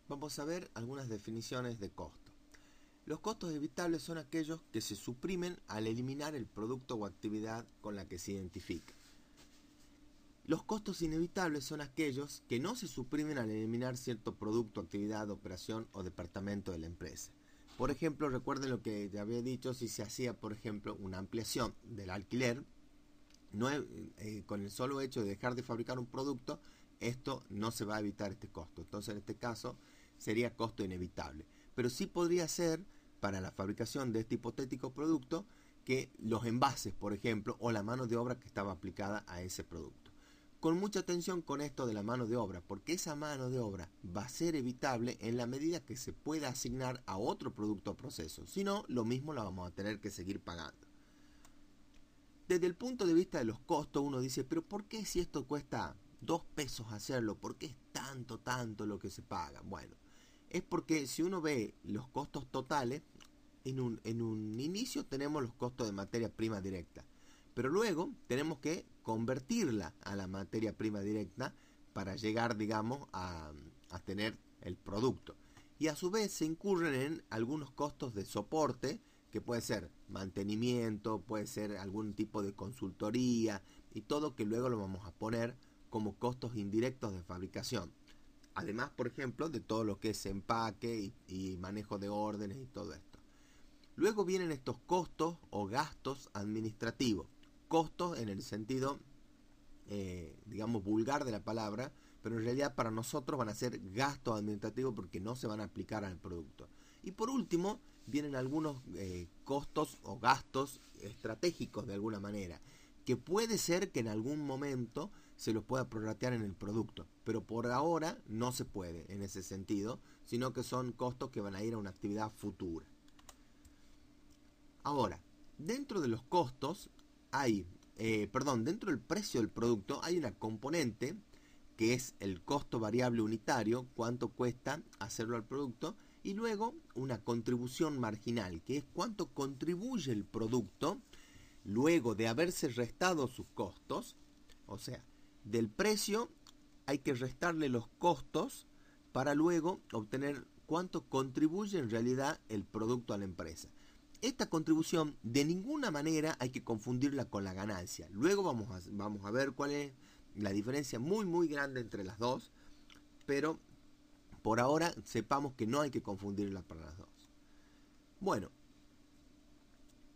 Vamos a ver algunas definiciones de costo. Los costos evitables son aquellos que se suprimen al eliminar el producto o actividad con la que se identifica. Los costos inevitables son aquellos que no se suprimen al eliminar cierto producto, actividad, operación o departamento de la empresa. Por ejemplo, recuerden lo que ya había dicho, si se hacía, por ejemplo, una ampliación del alquiler, no, con el solo hecho de dejar de fabricar un producto, esto no se va a evitar este costo. Entonces, en este caso, sería costo inevitable. Pero sí podría ser, para la fabricación de este hipotético producto, que los envases, por ejemplo, o la mano de obra que estaba aplicada a ese producto. Con mucha atención con esto de la mano de obra, porque esa mano de obra va a ser evitable en la medida que se pueda asignar a otro producto o proceso. Si no, lo mismo la vamos a tener que seguir pagando. Desde el punto de vista de los costos, uno dice, pero ¿por qué si esto cuesta 2 pesos hacerlo? ¿Por qué es tanto lo que se paga? Bueno, es porque si uno ve los costos totales, en un inicio tenemos los costos de materia prima directa, pero luego tenemos que convertirla a la materia prima directa para llegar, digamos, a tener el producto. Y a su vez se incurren en algunos costos de soporte, que puede ser mantenimiento, puede ser algún tipo de consultoría, y todo que luego lo vamos a poner como costos indirectos de fabricación. Además, por ejemplo, de todo lo que es empaque y manejo de órdenes y todo esto. Luego vienen estos costos o gastos administrativos. Costos en el sentido, digamos, vulgar de la palabra, pero en realidad para nosotros van a ser gastos administrativos porque no se van a aplicar al producto. Y por último, vienen algunos costos o gastos estratégicos de alguna manera, que puede ser que en algún momento se los pueda prorratear en el producto, pero por ahora no se puede en ese sentido, sino que son costos que van a ir a una actividad futura. Ahora, dentro de los costos hay, dentro del precio del producto hay una componente que es el costo variable unitario, cuánto cuesta hacerlo al producto, y luego una contribución marginal, que es cuánto contribuye el producto luego de haberse restado sus costos. O sea, del precio hay que restarle los costos para luego obtener cuánto contribuye en realidad el producto a la empresa. Esta contribución de ninguna manera hay que confundirla con la ganancia. Luego vamos a ver cuál es la diferencia muy grande entre las dos, pero por ahora sepamos que no hay que confundirla para las dos. Bueno,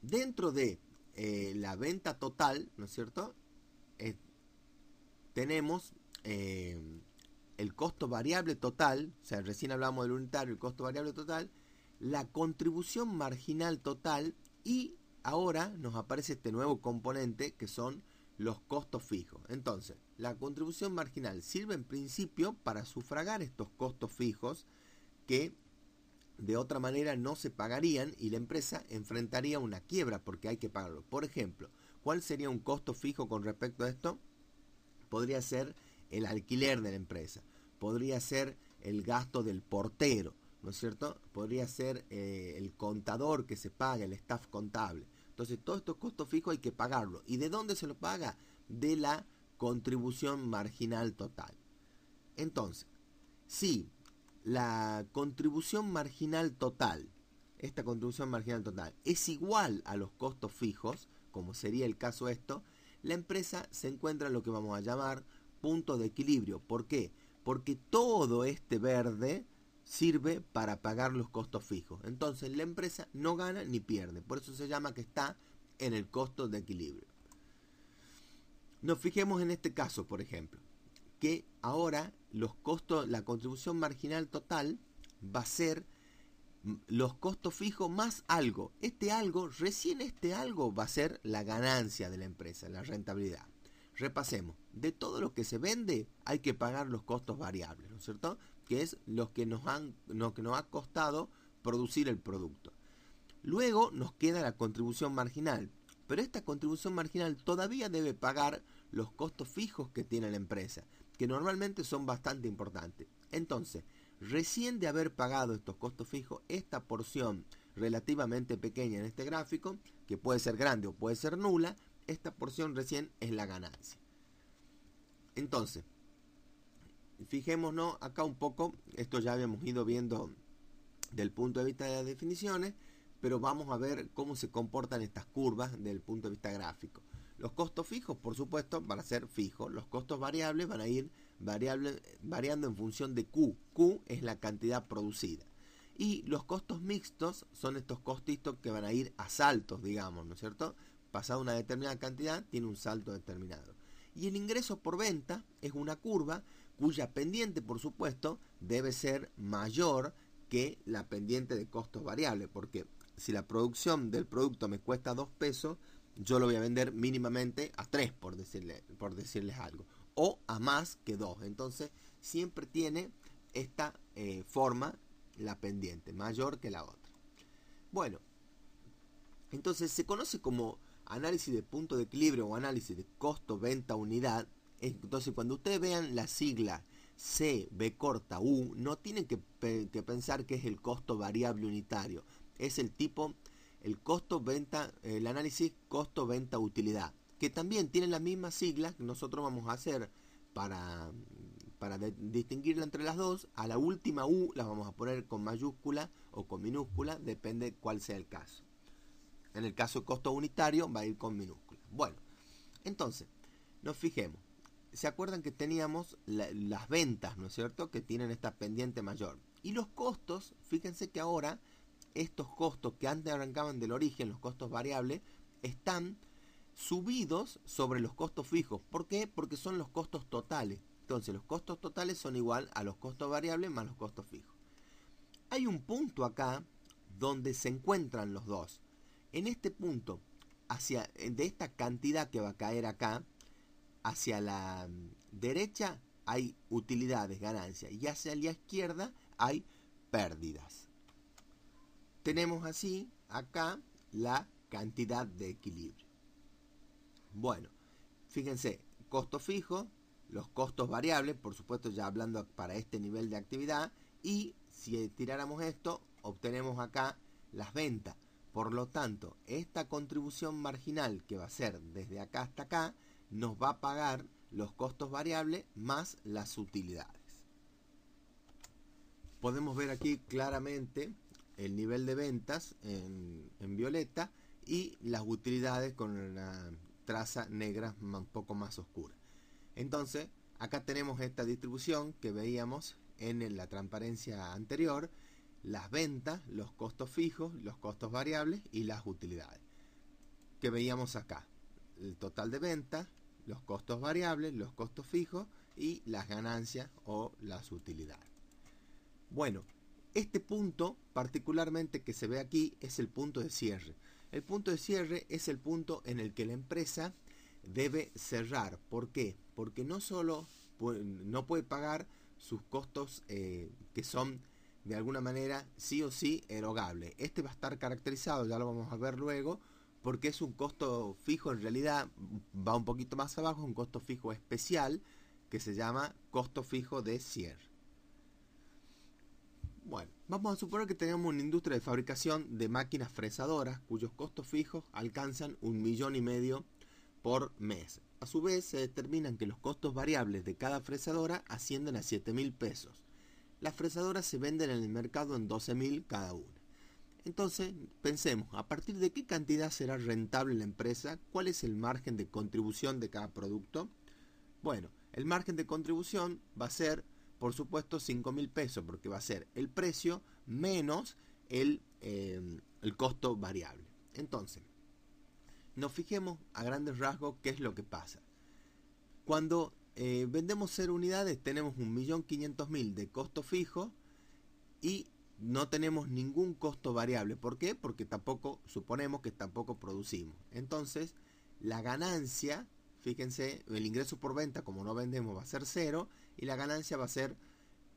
dentro de la venta total, ¿no es cierto? Eh, tenemos el costo variable total, o sea, recién hablamos del unitario, el costo variable total, la contribución marginal total, y ahora nos aparece este nuevo componente que son los costos fijos. Entonces, la contribución marginal sirve en principio para sufragar estos costos fijos que de otra manera no se pagarían y la empresa enfrentaría una quiebra porque hay que pagarlo. Por ejemplo, ¿cuál sería un costo fijo con respecto a esto? Podría ser el alquiler de la empresa, podría ser el gasto del portero, ¿no es cierto? Podría ser el contador que se paga, el staff contable. Entonces, todos estos costos fijos hay que pagarlo. ¿Y de dónde se lo paga? De la contribución marginal total. Entonces, si la contribución marginal total, esta contribución marginal total, es igual a los costos fijos, como sería el caso esto, la empresa se encuentra en lo que vamos a llamar punto de equilibrio. ¿Por qué? Porque todo este verde sirve para pagar los costos fijos. Entonces la empresa no gana ni pierde. Por eso se llama que está en el costo de equilibrio. Nos fijemos en este caso, por ejemplo, que ahora los costos, la contribución marginal total va a ser los costos fijos más algo. Recién este algo va a ser la ganancia de la empresa, la rentabilidad. Repasemos, de todo lo que se vende hay que pagar los costos variables, ¿no es cierto? Que es lo que nos ha costado producir el producto. Luego nos queda la contribución marginal, pero esta contribución marginal todavía debe pagar los costos fijos que tiene la empresa, que normalmente son bastante importantes. Entonces, recién de haber pagado estos costos fijos, esta porción relativamente pequeña en este gráfico, que puede ser grande o puede ser nula, esta porción recién es la ganancia. Entonces, fijémonos acá un poco, esto ya habíamos ido viendo del punto de vista de las definiciones, pero vamos a ver cómo se comportan estas curvas desde el punto de vista gráfico. Los costos fijos, por supuesto, van a ser fijos. Los costos variables van a ir variando en función de Q. Q es la cantidad producida. Y los costos mixtos son estos costitos que van a ir a saltos, digamos, ¿no es cierto? Pasada una determinada cantidad, tiene un salto determinado. Y el ingreso por venta es una curva cuya pendiente, por supuesto, debe ser mayor que la pendiente de costos variables, porque si la producción del producto me cuesta 2 pesos, yo lo voy a vender mínimamente a 3, por decirles algo, o a más que 2. Entonces, siempre tiene esta forma, la pendiente, mayor que la otra. Bueno, entonces se conoce como análisis de punto de equilibrio o análisis de costo venta unidad. Entonces, cuando ustedes vean la sigla C, B corta, U, no tienen que pensar que es el costo variable unitario. Es el tipo, el costo venta, el análisis costo venta utilidad, que también tiene la misma sigla que nosotros vamos a hacer para distinguirla entre las dos. A la última U la vamos a poner con mayúscula o con minúscula, depende cuál sea el caso. En el caso de costo unitario va a ir con minúscula. Bueno, entonces, nos fijemos. ¿Se acuerdan que teníamos las ventas, ¿no es cierto?, que tienen esta pendiente mayor? Y los costos, fíjense que ahora estos costos que antes arrancaban del origen, los costos variables, están subidos sobre los costos fijos. ¿Por qué? Porque son los costos totales. Entonces los costos totales son igual a los costos variables más los costos fijos. Hay un punto acá donde se encuentran los dos. En este punto, de esta cantidad que va a caer acá, hacia la derecha hay utilidades, ganancias, y hacia la izquierda hay pérdidas. Tenemos así acá la cantidad de equilibrio. Bueno, fíjense, costo fijo, los costos variables, por supuesto ya hablando para este nivel de actividad, y si tiráramos esto, obtenemos acá las ventas. Por lo tanto, esta contribución marginal que va a ser desde acá hasta acá, nos va a pagar los costos variables más las utilidades. Podemos ver aquí claramente el nivel de ventas en violeta y las utilidades con una traza negra un poco más oscura. Entonces, acá tenemos esta distribución que veíamos en la transparencia anterior: las ventas, los costos fijos, los costos variables y las utilidades. Que veíamos acá: el total de ventas, los costos variables, los costos fijos y las ganancias o las utilidades. Bueno, este punto particularmente que se ve aquí es el punto de cierre. El punto de cierre es el punto en el que la empresa debe cerrar. ¿Por qué? Porque no solo no puede pagar sus costos que son de alguna manera sí o sí erogables. Este va a estar caracterizado, ya lo vamos a ver luego, porque es un costo fijo, en realidad va un poquito más abajo, un costo fijo especial que se llama costo fijo de cierre. Bueno, vamos a suponer que tenemos una industria de fabricación de máquinas fresadoras cuyos costos fijos alcanzan 1,5 millones por mes. A su vez, se determinan que los costos variables de cada fresadora ascienden a 7.000 pesos. Las fresadoras se venden en el mercado en 12.000 cada una. Entonces, pensemos, ¿a partir de qué cantidad será rentable la empresa? ¿Cuál es el margen de contribución de cada producto? Bueno, el margen de contribución va a ser, por supuesto, 5.000 pesos, porque va a ser el precio menos el costo variable. Entonces, nos fijemos a grandes rasgos qué es lo que pasa. Cuando vendemos 0 unidades, tenemos 1.500.000 de costo fijo y no tenemos ningún costo variable. ¿Por qué? Porque suponemos que tampoco producimos. Entonces, la ganancia, fíjense, el ingreso por venta, como no vendemos, va a ser 0, y la ganancia va a ser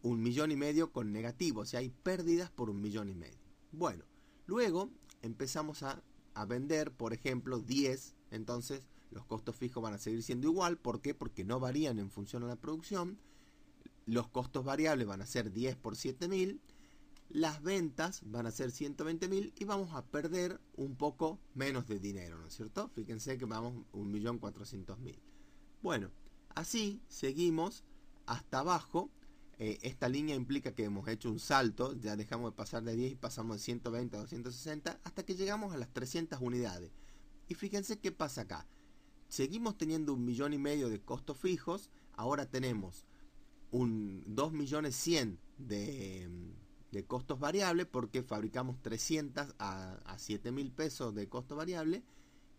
1,5 millones con negativo, o sea, hay pérdidas por 1,5 millones. Bueno, luego empezamos a vender, por ejemplo, 10, entonces los costos fijos van a seguir siendo igual. ¿Por qué? Porque no varían en función a la producción. Los costos variables van a ser 10 por 7.000, las ventas van a ser 120.000 y vamos a perder un poco menos de dinero, ¿no es cierto? Fíjense que vamos 1.400.000. Bueno, así seguimos hasta abajo, esta línea implica que hemos hecho un salto, ya dejamos de pasar de 10 y pasamos de 120 a 260 hasta que llegamos a las 300 unidades. Y fíjense qué pasa acá. Seguimos teniendo 1,5 millones de costos fijos, ahora tenemos un 2,100,000 de costos variables porque fabricamos 300 a 7,000 pesos de costo variable,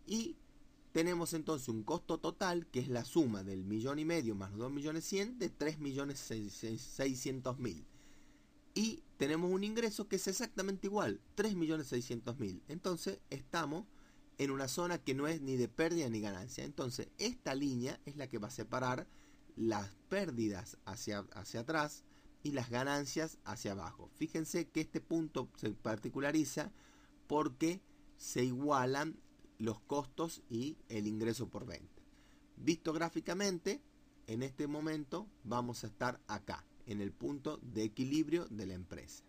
y tenemos entonces un costo total que es la suma del 1,5 millones más los 2,100,000 de 3,600,000. Y tenemos un ingreso que es exactamente igual, 3,600,000. Entonces estamos en una zona que no es ni de pérdida ni ganancia. Entonces esta línea es la que va a separar las pérdidas hacia atrás y las ganancias hacia abajo. Fíjense que este punto se particulariza porque se igualan los costos y el ingreso por venta. Visto gráficamente, en este momento vamos a estar acá, en el punto de equilibrio de la empresa.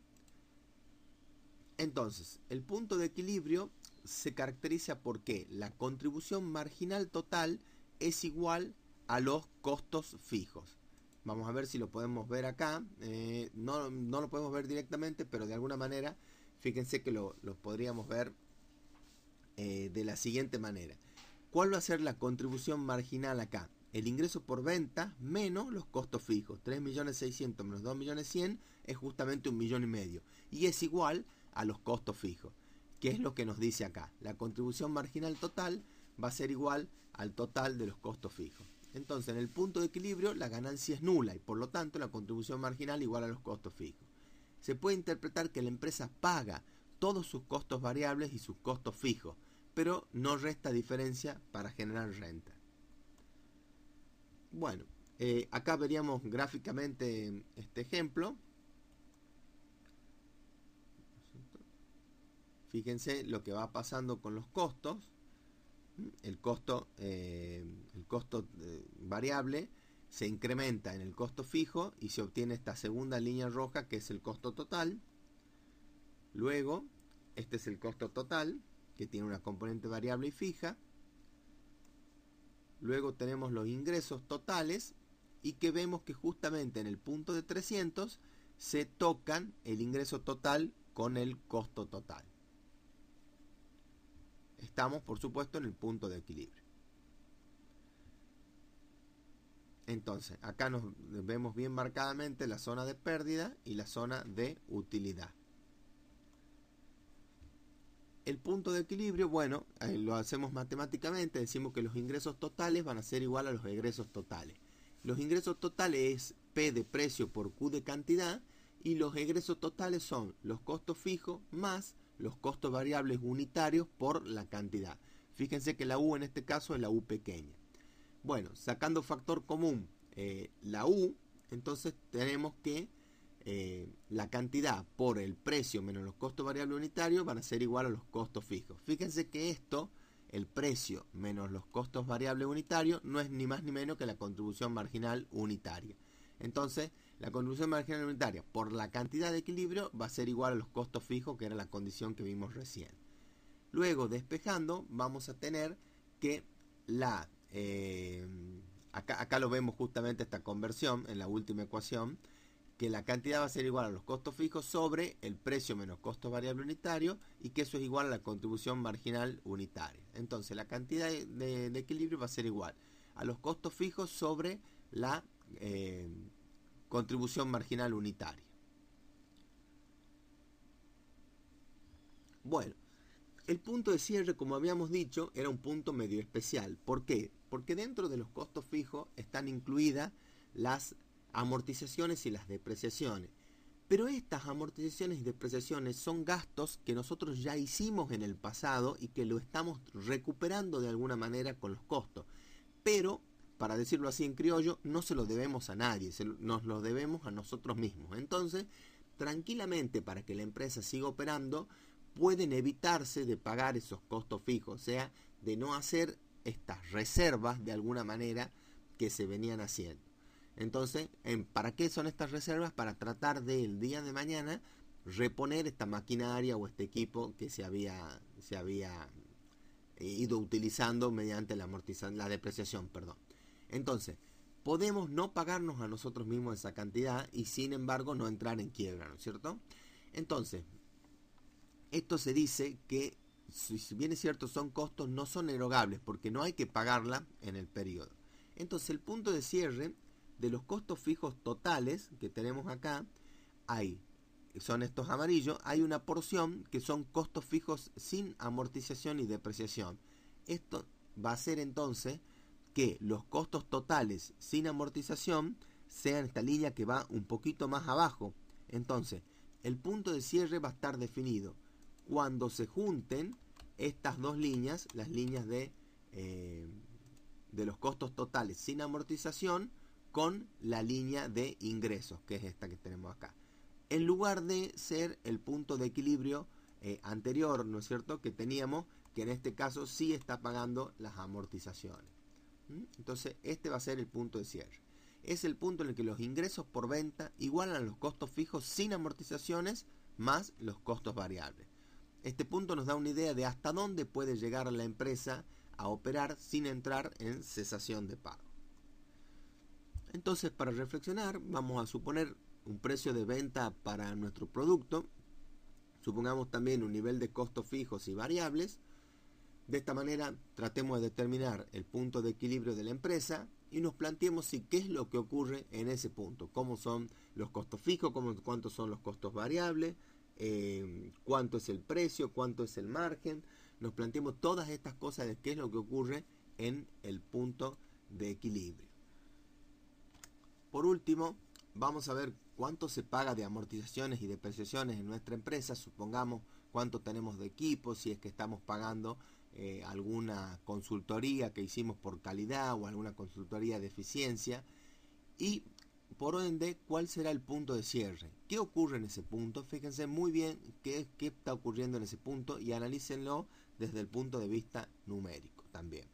Entonces, el punto de equilibrio se caracteriza porque la contribución marginal total es igual a los costos fijos. Vamos a ver si lo podemos ver acá. No lo podemos ver directamente, pero de alguna manera, fíjense que lo podríamos ver de la siguiente manera. ¿Cuál va a ser la contribución marginal acá? El ingreso por venta menos los costos fijos. 3,600,000 menos 2,100,000 es justamente 1,5 millones. Y es igual a los costos fijos. ¿Qué es lo que nos dice acá? La contribución marginal total va a ser igual al total de los costos fijos. Entonces, en el punto de equilibrio, la ganancia es nula y por lo tanto la contribución marginal igual a los costos fijos. Se puede interpretar que la empresa paga todos sus costos variables y sus costos fijos, pero no resta diferencia para generar renta. Bueno, acá veríamos gráficamente este ejemplo. Fíjense lo que va pasando con los costos. El costo variable se incrementa en el costo fijo y se obtiene esta segunda línea roja que es el costo total. Luego, este es el costo total, que tiene una componente variable y fija. Luego tenemos los ingresos totales y que vemos que justamente en el punto de 300 se tocan el ingreso total con el costo total. Estamos, por supuesto, en el punto de equilibrio. Entonces, acá nos vemos bien marcadamente la zona de pérdida y la zona de utilidad. El punto de equilibrio, bueno, lo hacemos matemáticamente, decimos que los ingresos totales van a ser igual a los egresos totales. Los ingresos totales es P de precio por Q de cantidad y los egresos totales son los costos fijos más los costos variables unitarios por la cantidad. Fíjense que la U en este caso es la U pequeña. Bueno, sacando factor común la U, entonces tenemos que la cantidad por el precio menos los costos variables unitarios van a ser igual a los costos fijos. Fíjense que esto, el precio menos los costos variables unitarios, no es ni más ni menos que la contribución marginal unitaria. Entonces, la contribución marginal unitaria por la cantidad de equilibrio va a ser igual a los costos fijos, que era la condición que vimos recién. Luego, despejando, vamos a tener que acá lo vemos justamente esta conversión en la última ecuación, que la cantidad va a ser igual a los costos fijos sobre el precio menos costos variables unitarios y que eso es igual a la contribución marginal unitaria. Entonces, la cantidad de equilibrio va a ser igual a los costos fijos sobre la contribución marginal unitaria. Bueno, el punto de cierre, como habíamos dicho, era un punto medio especial. ¿Por qué? Porque dentro de los costos fijos están incluidas las amortizaciones y las depreciaciones. Pero estas amortizaciones y depreciaciones son gastos que nosotros ya hicimos en el pasado y que lo estamos recuperando de alguna manera con los costos. Pero, para decirlo así en criollo, no se lo debemos a nadie, nos lo debemos a nosotros mismos. Entonces, tranquilamente, para que la empresa siga operando, pueden evitarse de pagar esos costos fijos, o sea, de no hacer estas reservas de alguna manera que se venían haciendo. Entonces, ¿para qué son estas reservas? Para tratar de el día de mañana reponer esta maquinaria o este equipo que se había ido utilizando mediante la depreciación. Entonces, podemos no pagarnos a nosotros mismos esa cantidad y sin embargo no entrar en quiebra, ¿no es cierto? Entonces, esto se dice que, si bien es cierto, son costos, no son erogables porque no hay que pagarla en el periodo. Entonces, el punto de cierre de los costos fijos totales que tenemos acá, son estos amarillos, hay una porción que son costos fijos sin amortización y depreciación. Esto va a ser entonces que los costos totales sin amortización sean esta línea que va un poquito más abajo. Entonces, el punto de cierre va a estar definido cuando se junten estas dos líneas, las líneas de los costos totales sin amortización con la línea de ingresos, que es esta que tenemos acá, en lugar de ser el punto de equilibrio anterior, ¿no es cierto?, que teníamos, que en este caso sí está pagando las amortizaciones. Entonces, este va a ser el punto de cierre. Es el punto en el que los ingresos por venta igualan los costos fijos sin amortizaciones más los costos variables. Este punto nos da una idea de hasta dónde puede llegar la empresa a operar sin entrar en cesación de pago. Entonces, para reflexionar, vamos a suponer un precio de venta para nuestro producto. Supongamos también un nivel de costos fijos y variables. De esta manera, tratemos de determinar el punto de equilibrio de la empresa y nos planteemos qué es lo que ocurre en ese punto. Cómo son los costos fijos, cuántos son los costos variables, cuánto es el precio, cuánto es el margen. Nos planteemos todas estas cosas de qué es lo que ocurre en el punto de equilibrio. Por último, vamos a ver cuánto se paga de amortizaciones y depreciaciones en nuestra empresa. Supongamos cuánto tenemos de equipo, si es que estamos pagando alguna consultoría que hicimos por calidad o alguna consultoría de eficiencia, y por ende cuál será el punto de cierre. ¿Qué ocurre en ese punto? Fíjense muy bien qué está ocurriendo en ese punto y analícenlo desde el punto de vista numérico también.